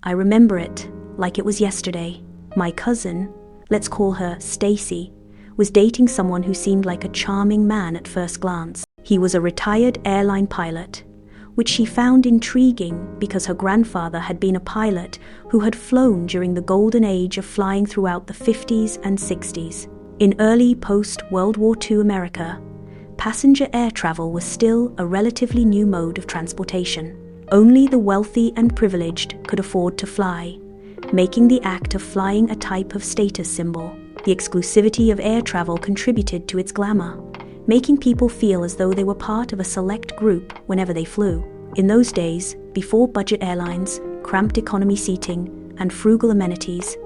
I remember it like it was yesterday. My cousin, let's call her Stacey, was dating someone who seemed like a charming man at first glance. He was a retired airline pilot, which she found intriguing because her grandfather had been a pilot who had flown during the golden age of flying throughout the 50s and 60s. In early post-World War II America, passenger air travel was still a relatively new mode of transportation. Only the wealthy and privileged could afford to fly, making the act of flying a type of status symbol. The exclusivity of air travel contributed to its glamour, making people feel as though they were part of a select group whenever they flew. In those days, before budget airlines, cramped economy seating, and frugal amenities,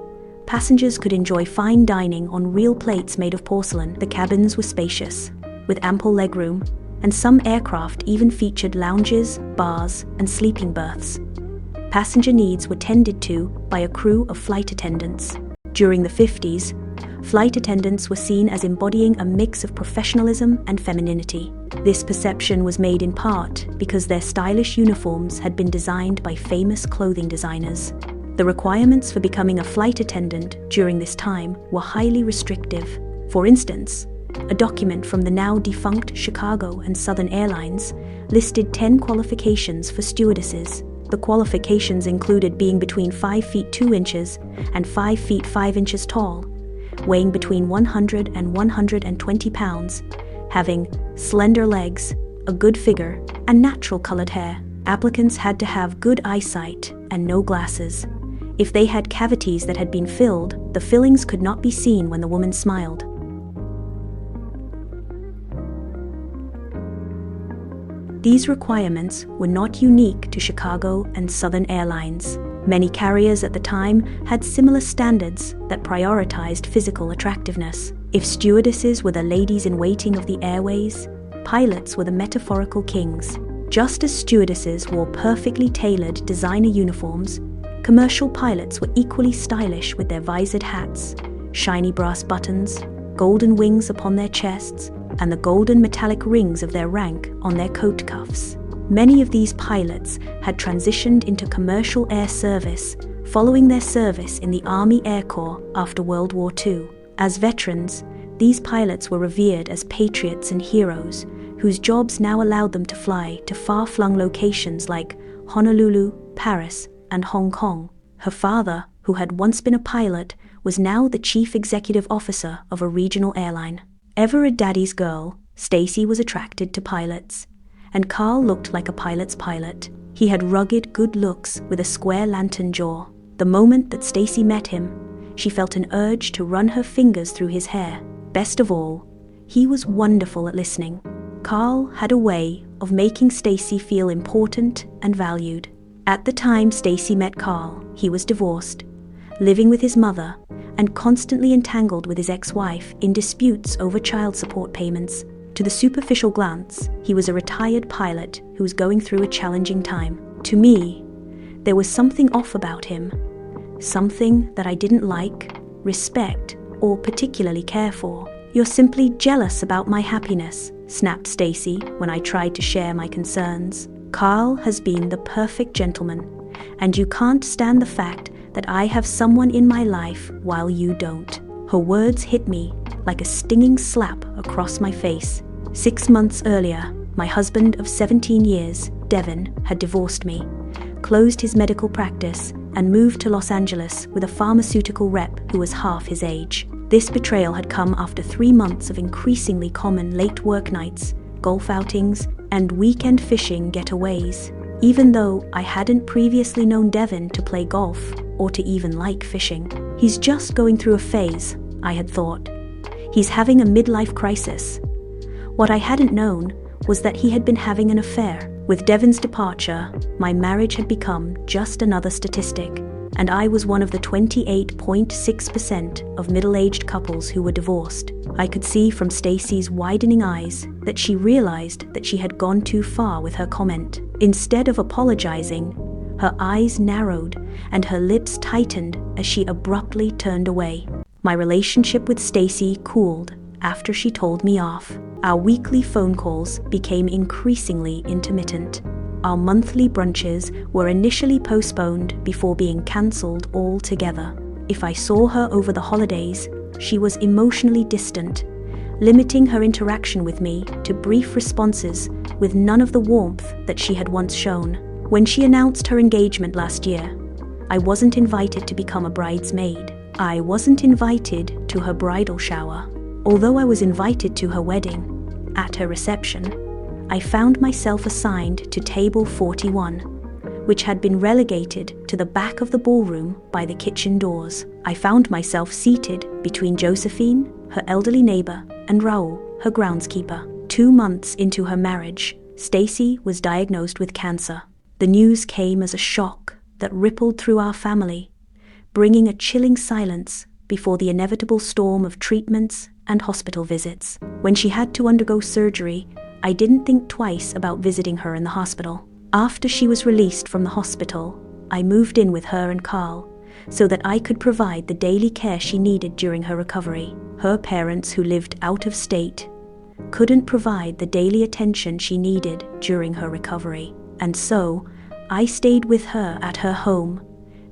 passengers could enjoy fine dining on real plates made of porcelain. The cabins were spacious, with ample legroom, and some aircraft even featured lounges, bars, and sleeping berths. Passenger needs were tended to by a crew of flight attendants. During the 50s, flight attendants were seen as embodying a mix of professionalism and femininity. This perception was made in part because their stylish uniforms had been designed by famous clothing designers. The requirements for becoming a flight attendant during this time were highly restrictive. For instance, a document from the now defunct Chicago and Southern Airlines listed 10 qualifications for stewardesses. The qualifications included being between 5 feet 2 inches and 5 feet 5 inches tall, weighing between 100 and 120 pounds, having slender legs, a good figure, and natural colored hair. Applicants had to have good eyesight and no glasses. If they had cavities that had been filled, the fillings could not be seen when the woman smiled. These requirements were not unique to Chicago and Southern Airlines. Many carriers at the time had similar standards that prioritized physical attractiveness. If stewardesses were the ladies-in-waiting of the airways, pilots were the metaphorical kings. Just as stewardesses wore perfectly tailored designer uniforms, commercial pilots were equally stylish with their visored hats, shiny brass buttons, golden wings upon their chests, and the golden metallic rings of their rank on their coat cuffs. Many of these pilots had transitioned into commercial air service following their service in the Army Air Corps after World War II. As veterans, these pilots were revered as patriots and heroes whose jobs now allowed them to fly to far-flung locations like Honolulu, Paris, and Hong Kong. Her father, who had once been a pilot, was now the chief executive officer of a regional airline. Ever a daddy's girl, Stacey was attracted to pilots, and Carl looked like a pilot's pilot. He had rugged, good looks with a square lantern jaw. The moment that Stacey met him, she felt an urge to run her fingers through his hair. Best of all, he was wonderful at listening. Carl had a way of making Stacey feel important and valued. At the time Stacey met Carl, he was divorced, living with his mother, and constantly entangled with his ex-wife in disputes over child support payments. To the superficial glance, he was a retired pilot who was going through a challenging time. To me, there was something off about him, something that I didn't like, respect, or particularly care for. "You're simply jealous about my happiness," snapped Stacey when I tried to share my concerns. "Carl has been the perfect gentleman, and you can't stand the fact that I have someone in my life while you don't." Her words hit me like a stinging slap across my face. 6 months earlier, my husband of 17 years, Devin, had divorced me, closed his medical practice, and moved to Los Angeles with a pharmaceutical rep who was half his age. This betrayal had come after 3 months of increasingly common late work nights, golf outings, and weekend fishing getaways. Even though I hadn't previously known Devin to play golf or to even like fishing. "He's just going through a phase," I had thought. "He's having a midlife crisis." What I hadn't known was that he had been having an affair. With Devin's departure, my marriage had become just another statistic, and I was one of the 28.6% of middle-aged couples who were divorced. I could see from Stacey's widening eyes that she realized that she had gone too far with her comment. Instead of apologizing, her eyes narrowed and her lips tightened as she abruptly turned away. My relationship with Stacey cooled after she told me off. Our weekly phone calls became increasingly intermittent. Our monthly brunches were initially postponed before being cancelled altogether. If I saw her over the holidays, she was emotionally distant, limiting her interaction with me to brief responses with none of the warmth that she had once shown. When she announced her engagement last year, I wasn't invited to become a bridesmaid. I wasn't invited to her bridal shower. Although I was invited to her wedding, at her reception, I found myself assigned to table 41, which had been relegated to the back of the ballroom by the kitchen doors. I found myself seated between Josephine, her elderly neighbor, and Raoul, her groundskeeper. 2 months into her marriage, Stacey was diagnosed with cancer. The news came as a shock that rippled through our family, bringing a chilling silence before the inevitable storm of treatments and hospital visits. When she had to undergo surgery, I didn't think twice about visiting her in the hospital. After she was released from the hospital, I moved in with her and Carl so that I could provide the daily care she needed during her recovery. Her parents, who lived out of state, couldn't provide the daily attention she needed during her recovery. And so, I stayed with her at her home,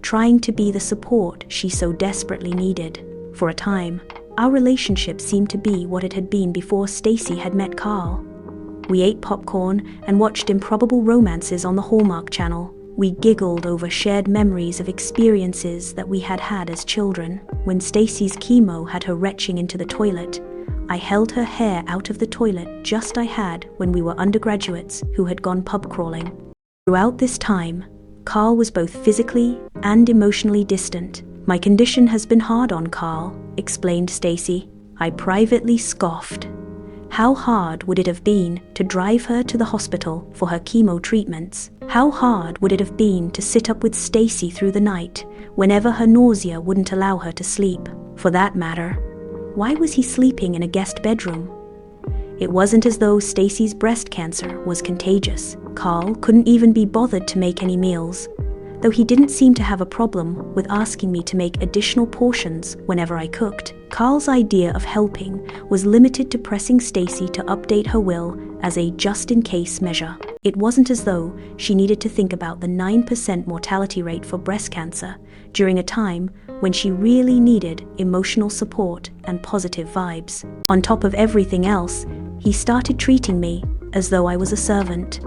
trying to be the support she so desperately needed. For a time, our relationship seemed to be what it had been before Stacey had met Carl. We ate popcorn and watched improbable romances on the Hallmark Channel. We giggled over shared memories of experiences that we had had as children. When Stacey's chemo had her retching into the toilet, I held her hair out of the toilet just I had when we were undergraduates who had gone pub crawling. Throughout this time, Carl was both physically and emotionally distant. "My condition has been hard on Carl," explained Stacey. I privately scoffed. How hard would it have been to drive her to the hospital for her chemo treatments? How hard would it have been to sit up with Stacey through the night whenever her nausea wouldn't allow her to sleep? For that matter, why was he sleeping in a guest bedroom? It wasn't as though Stacey's breast cancer was contagious. Carl couldn't even be bothered to make any meals, though he didn't seem to have a problem with asking me to make additional portions whenever I cooked. Carl's idea of helping was limited to pressing Stacey to update her will as a just-in-case measure. It wasn't as though she needed to think about the 9% mortality rate for breast cancer during a time when she really needed emotional support and positive vibes. On top of everything else, he started treating me as though I was a servant.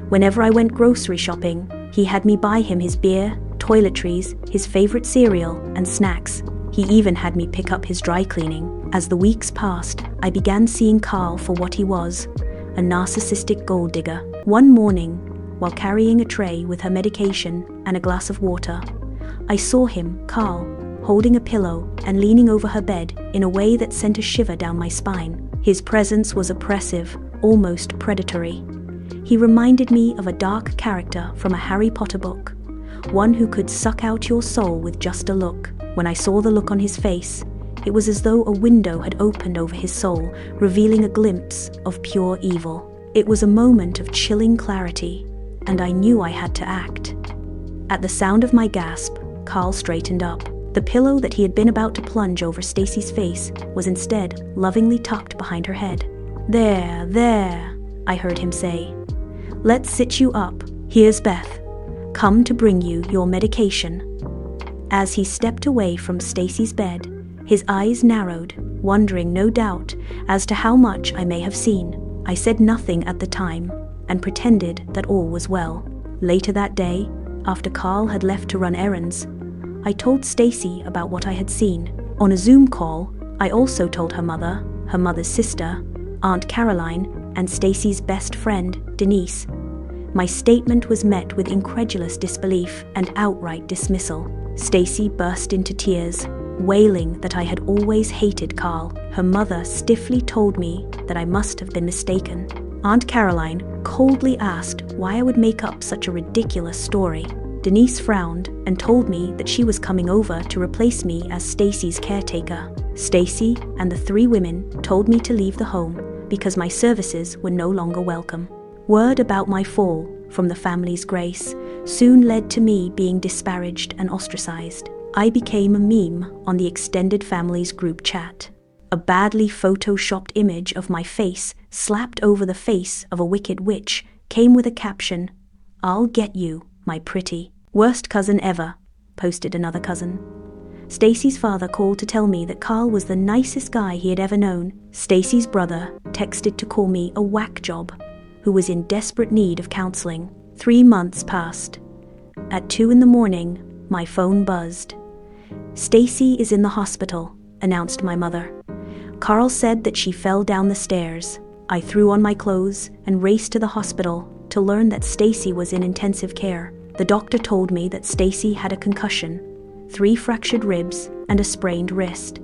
Whenever I went grocery shopping, he had me buy him his beer, toiletries, his favorite cereal, and snacks. He even had me pick up his dry cleaning. As the weeks passed, I began seeing Carl for what he was, a narcissistic gold digger. One morning, while carrying a tray with her medication and a glass of water, I saw him, Carl, holding a pillow and leaning over her bed in a way that sent a shiver down my spine. His presence was oppressive, almost predatory. He reminded me of a dark character from a Harry Potter book, one who could suck out your soul with just a look. When I saw the look on his face, it was as though a window had opened over his soul, revealing a glimpse of pure evil. It was a moment of chilling clarity, and I knew I had to act. At the sound of my gasp, Carl straightened up. The pillow that he had been about to plunge over Stacey's face was instead lovingly tucked behind her head. There, I heard him say. "Let's sit you up. Here's Beth. Come to bring you your medication." As he stepped away from Stacey's bed, his eyes narrowed, wondering no doubt as to how much I may have seen. I said nothing at the time and pretended that all was well. Later that day, after Carl had left to run errands, I told Stacey about what I had seen. On a Zoom call, I also told her mother, her mother's sister, Aunt Caroline, and Stacey's best friend, Denise. My statement was met with incredulous disbelief and outright dismissal. Stacey burst into tears, wailing that I had always hated Carl. Her mother stiffly told me that I must have been mistaken. Aunt Caroline coldly asked why I would make up such a ridiculous story. Denise frowned and told me that she was coming over to replace me as Stacey's caretaker. Stacey and the 3 women told me to leave the home because my services were no longer welcome. Word about my fall from the family's grace soon led to me being disparaged and ostracized. I became a meme on the extended family's group chat. A badly photoshopped image of my face slapped over the face of a wicked witch came with a caption, "I'll get you, my pretty. Worst cousin ever," posted another cousin. Stacey's father called to tell me that Carl was the nicest guy he had ever known. Stacey's brother texted to call me a whack job, who was in desperate need of counseling. 3 months passed. At 2 in the morning, my phone buzzed. "Stacey is in the hospital," announced my mother. Carl said that she fell down the stairs. I threw on my clothes and raced to the hospital to learn that Stacey was in intensive care. The doctor told me that Stacey had a concussion, 3 fractured ribs, and a sprained wrist.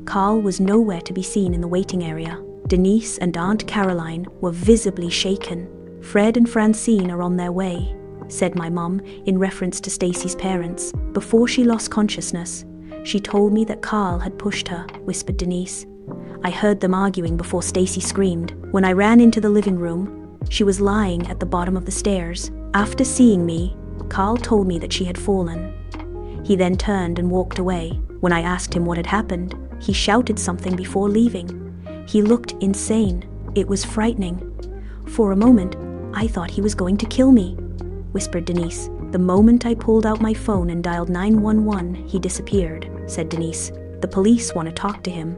Carl was nowhere to be seen in the waiting area. Denise and Aunt Caroline were visibly shaken. "Fred and Francine are on their way," said my mom in reference to Stacey's parents. "Before she lost consciousness, she told me that Carl had pushed her," whispered Denise. "I heard them arguing before Stacey screamed. When I ran into the living room, she was lying at the bottom of the stairs. After seeing me, Carl told me that she had fallen. He then turned and walked away. When I asked him what had happened, he shouted something before leaving. He looked insane. It was frightening. For a moment, I thought he was going to kill me," whispered Denise. "The moment I pulled out my phone and dialed 911, he disappeared," said Denise. "The police want to talk to him,"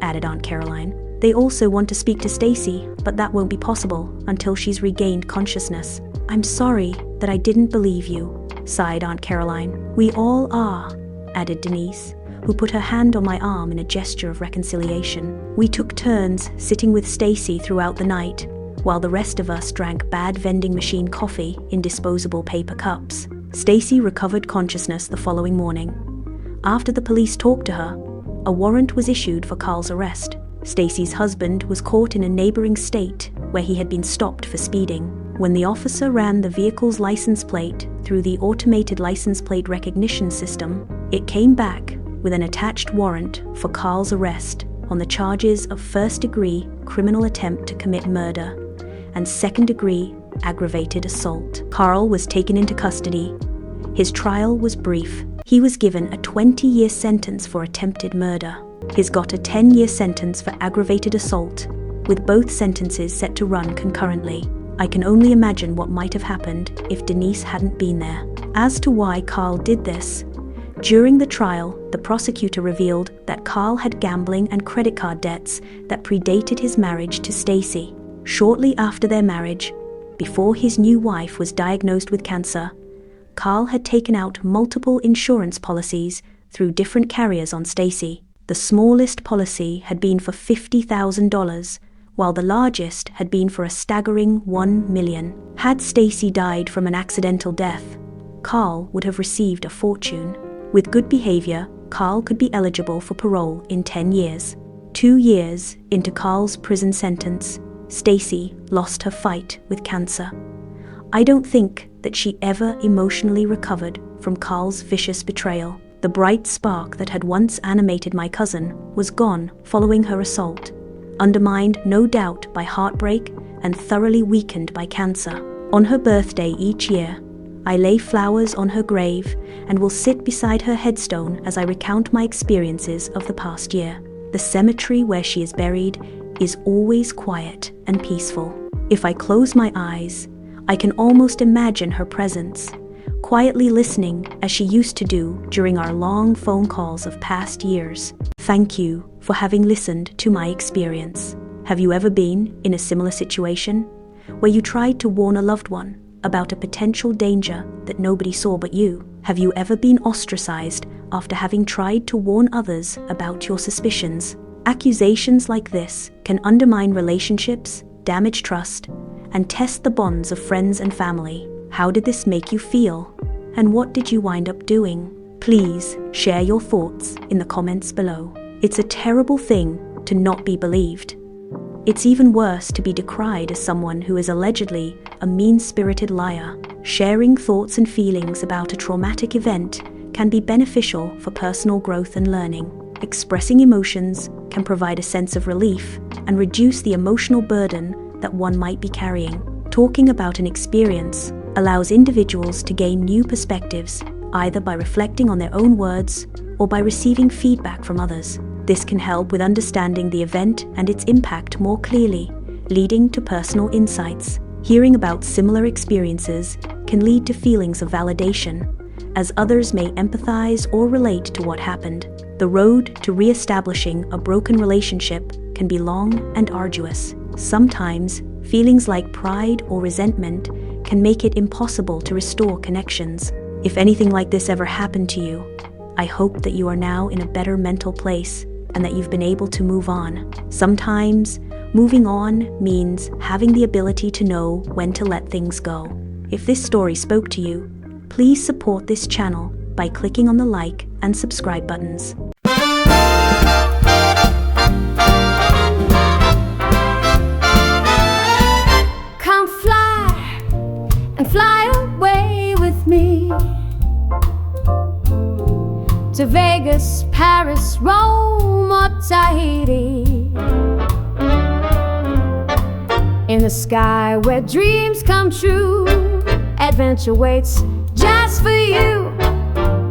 added Aunt Caroline. "They also want to speak to Stacey, but that won't be possible until she's regained consciousness." "I'm sorry that I didn't believe you," sighed Aunt Caroline. "We all are," added Denise, who put her hand on my arm in a gesture of reconciliation. We took turns sitting with Stacey throughout the night, while the rest of us drank bad vending machine coffee in disposable paper cups. Stacey recovered consciousness the following morning. After the police talked to her, a warrant was issued for Carl's arrest. Stacey's husband was caught in a neighboring state where he had been stopped for speeding. When the officer ran the vehicle's license plate through the automated license plate recognition system, it came back with an attached warrant for Carl's arrest on the charges of first-degree criminal attempt to commit murder and second-degree aggravated assault. Carl was taken into custody. His trial was brief. He was given a 20-year sentence for attempted murder. He's got a 10-year sentence for aggravated assault, with both sentences set to run concurrently. I can only imagine what might have happened if Denise hadn't been there. As to why Carl did this, during the trial, the prosecutor revealed that Carl had gambling and credit card debts that predated his marriage to Stacey. Shortly after their marriage, before his new wife was diagnosed with cancer, Carl had taken out multiple insurance policies through different carriers on Stacey. The smallest policy had been for $50,000, while the largest had been for a staggering $1 million. Had Stacey died from an accidental death, Carl would have received a fortune. With good behavior, Carl could be eligible for parole in 10 years. 2 years into Carl's prison sentence, Stacey lost her fight with cancer. I don't think that she ever emotionally recovered from Carl's vicious betrayal. The bright spark that had once animated my cousin was gone following her assault, undermined no doubt by heartbreak and thoroughly weakened by cancer. On her birthday each year, I lay flowers on her grave and will sit beside her headstone as I recount my experiences of the past year. The cemetery where she is buried is always quiet and peaceful. If I close my eyes, I can almost imagine her presence, quietly listening as she used to do during our long phone calls of past years. Thank you for having listened to my experience. Have you ever been in a similar situation where you tried to warn a loved one about a potential danger that nobody saw but you? Have you ever been ostracized after having tried to warn others about your suspicions? Accusations like this can undermine relationships, damage trust, and test the bonds of friends and family. How did this make you feel? And what did you wind up doing? Please share your thoughts in the comments below. It's a terrible thing to not be believed. It's even worse to be decried as someone who is allegedly a mean-spirited liar. Sharing thoughts and feelings about a traumatic event can be beneficial for personal growth and learning. Expressing emotions can provide a sense of relief and reduce the emotional burden that one might be carrying. Talking about an experience allows individuals to gain new perspectives, either by reflecting on their own words or by receiving feedback from others. This can help with understanding the event and its impact more clearly, leading to personal insights. Hearing about similar experiences can lead to feelings of validation, as others may empathize or relate to what happened. The road to re-establishing a broken relationship can be long and arduous. Sometimes, feelings like pride or resentment can make it impossible to restore connections. If anything like this ever happened to you, I hope that you are now in a better mental place and that you've been able to move on. Sometimes, moving on means having the ability to know when to let things go. If this story spoke to you, please support this channel by clicking on the like and subscribe buttons. Come fly and fly away with me to Vegas, Paris, Rome, or Tahiti. In the sky where dreams come true, adventure waits just for you.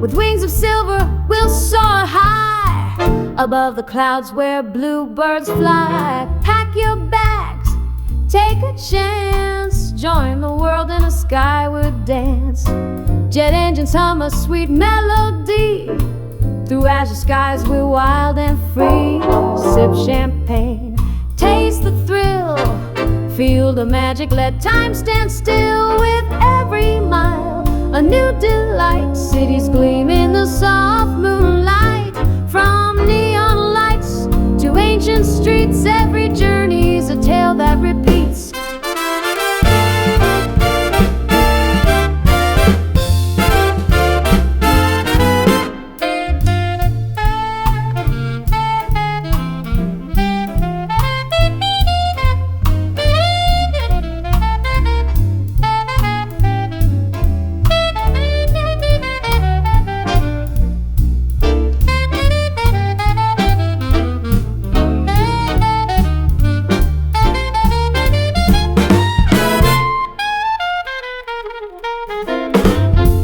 With wings of silver, we'll soar high above the clouds where bluebirds fly. Pack your bags, take a chance, join the world in a skyward dance. Jet engines hum a sweet melody. Through azure skies we're wild and free. Sip champagne, taste the thrill, feel the magic, let time stand still. With every mile, a new delight. Cities gleam in the soft moonlight. From neon lights to ancient streets, every journey's a tale that repeats.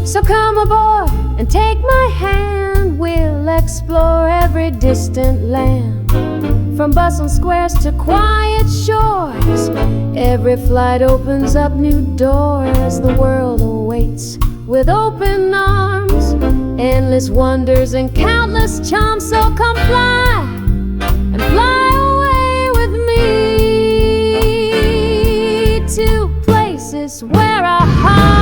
So come aboard and take my hand. We'll explore every distant land, from bustling squares to quiet shores. Every flight opens up new doors. The world awaits with open arms, endless wonders and countless charms. So come fly and fly away with me to places where our hearts